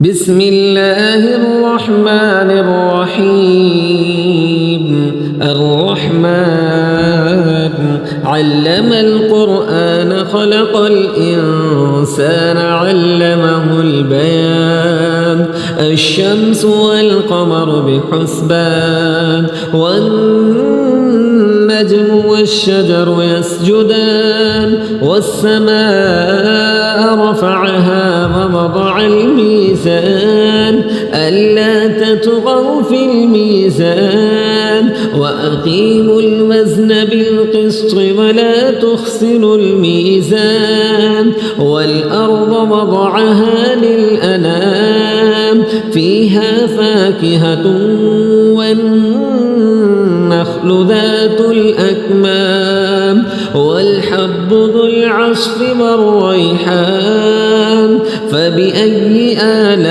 بسم الله الرحمن الرحيم. الرحمن علم القرآن خلق الإنسان علمه البيان. الشمس والقمر بحسبان والنجم والشجر يسجدان والسماء رفعها ووضع الميزان ألا تطغوا في الميزان وأقيموا الوزن بالقسط ولا تخسروا الميزان. والأرض وضعها للأنام فيها فاكهة والنخل ذات الأكمام والحب ذو العصف والريحان. فبأي آلاء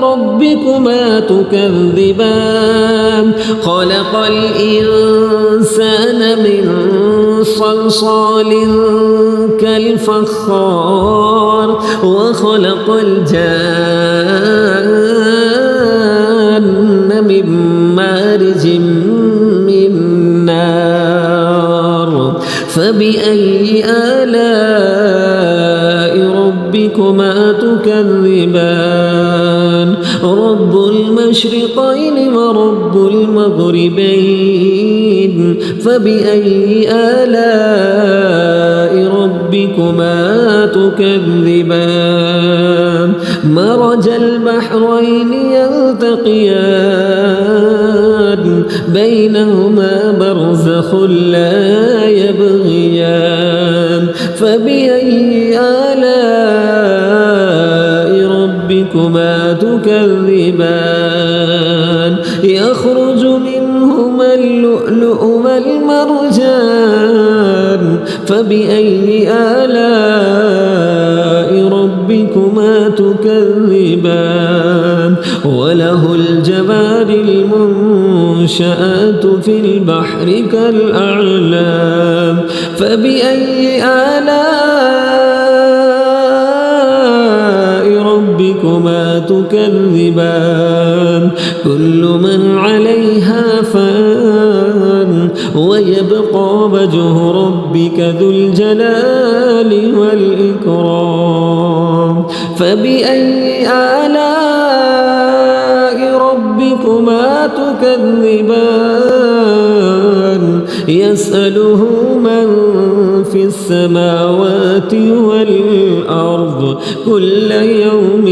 ربكما تكذبان؟ خلق الإنسان من صلصال كالفخار وخلق الجان من مارج من نار. فبأي آلاء ربكما تكذبان؟ رب المشرقين ورب المغربين. فبأي آلاء ربكما تكذبان؟ مرج البحرين يلتقيان بينهما برزخ لا يبغيان. فبأي آلاء ربكما تكذبان؟ يخرج منهما اللؤلؤ والمرجان. فبأي آلاء ربكما تكذبان؟ وله الجوار المنشآت في البحر كالأعلام. فبأي آلاء ربكما تكذبان؟ كل من عليها فان ويبقى وجه ربك ذو الجلال والإكرام. فبأي آلاء ربكما تكذبان؟ يسأله من في السماوات والأرض كل يوم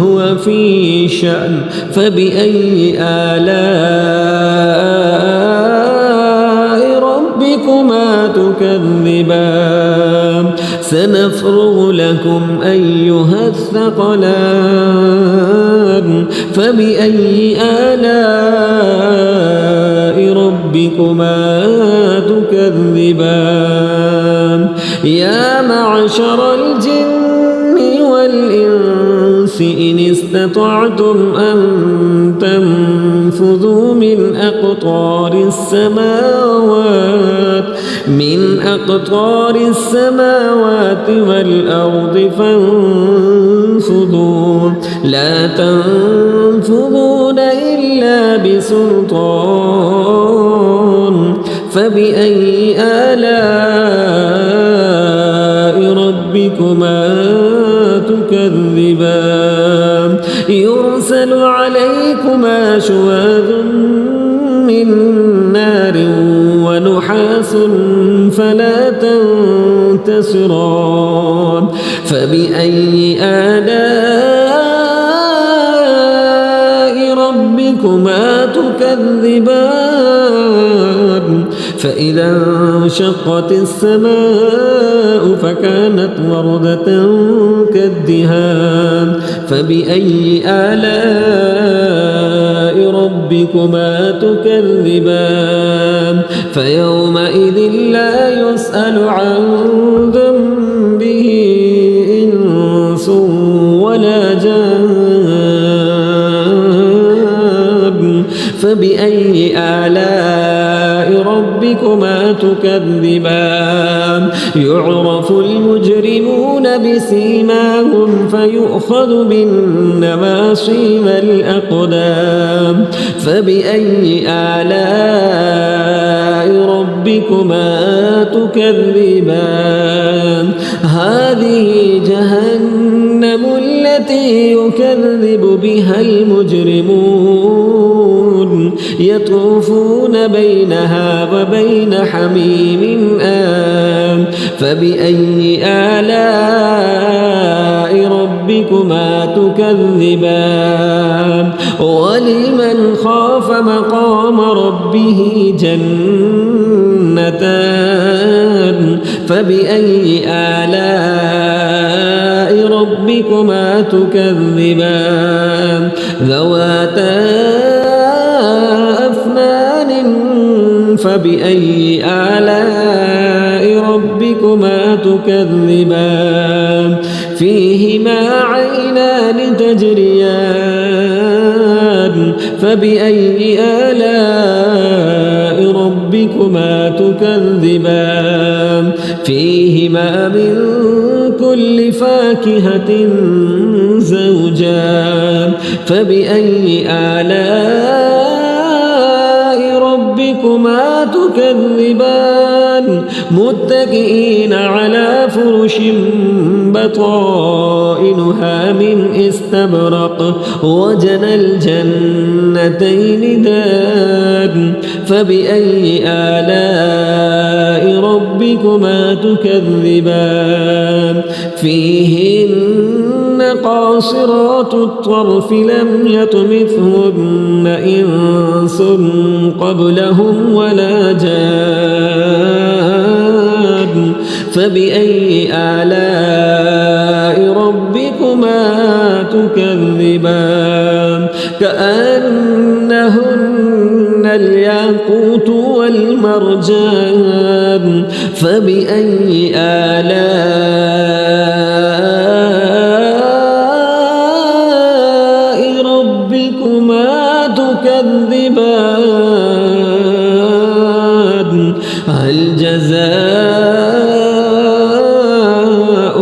هو في شأن. فبأي آلاء ربكما تكذبان؟ سنفرغ لكم أيها الثقلان. فبأي آلاء ربكما تكذبان؟ يا معشر الجن والإنس إن استطعتم أن تنفذوا من أقطار السماوات والأرض فانفذوا لا تنفذون إلا بسلطان. فبأي آلاء ربكما تكذبان؟ يرسل عليكما شواظ من نار ونحاس فلا تنتصران. فبأي آلاء ربكما تكذبان؟ فإذا انشقت السماء فكانت وردة كالدهان. فبأي آلاء ربكما تكذبان؟ فيومئذ لا يسأل عن ذنبه إنس ولا جان. فبأي آلاء ربكما تكذبان يعرف المجرمون بسيماهم فيؤخذ بالنواصي والأقدام فبأي آلاء ربكما تكذبان هذه جهنم التي يكذب بها المجرمون يطوفون بينها وبين حميم آن فبأي آلاء ربكما تكذبان ولمن خاف مقام ربه جنتان فبأي آلاء ربكما تكذبان ذواتا أفنان فبأي آلاء ربكما تكذبان فيهما عينان تجريان فبأي آلاء ربكما تكذبان فيهما من كل فاكهة زوجان فبأي آلاء ربكما تكذبان متكئين على فرش بطائنها من استبرق وجنى الجنتين دان فبأي آلاء ربكما تكذبان فيهن قاصرات الطرف لم يطمثهن إنس قبلهم ولا جان فبأي آلاء ربكما تكذبان كأنهن الياقوت والمرجان فبأي آلاء ربكما تكذبان هل جزاء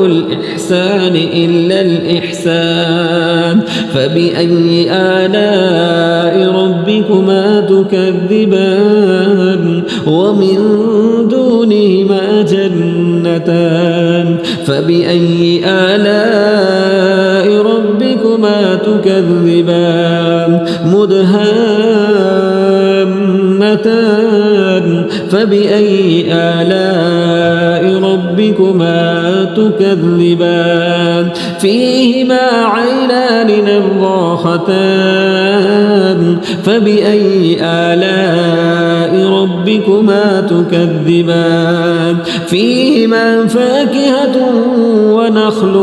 الإحسان إلا الإحسان فبأي آلاء ربكما تكذبان ومن دونهما جنتان فبأي آلاء ربكما تكذبان مدهامتان فبأي آلاء ربكما تكذبان فيهما عينان نضاختان فبأي آلاء ربكما تكذبان فيهما فاكهة ونخل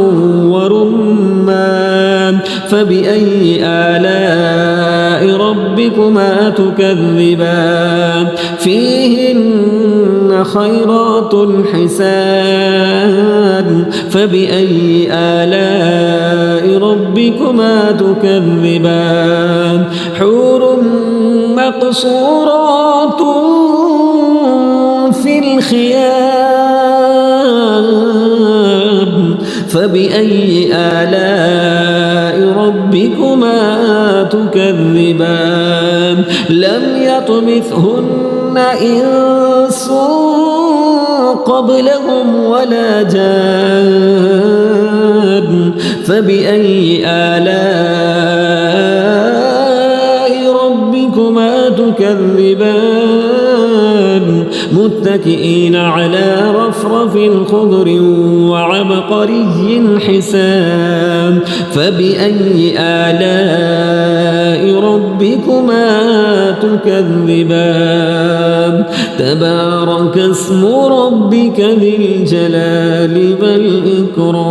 ورمان فبأي آلاء ربكما تكذبان فيهن خيرات حسان فبأي آلاء ربكما تكذبان حور مقصورات في الخيام فبأي آلاء ربكما تكذبان لم يطمثهن إنس قبلهم ولا جان فبأي آلاء ربكما تكذبان متكئين على رفرف خضر وعبقري حسان فبأي آلاء ربكما تكذبان تبارك اسم ربك ذي الجلال والإكرام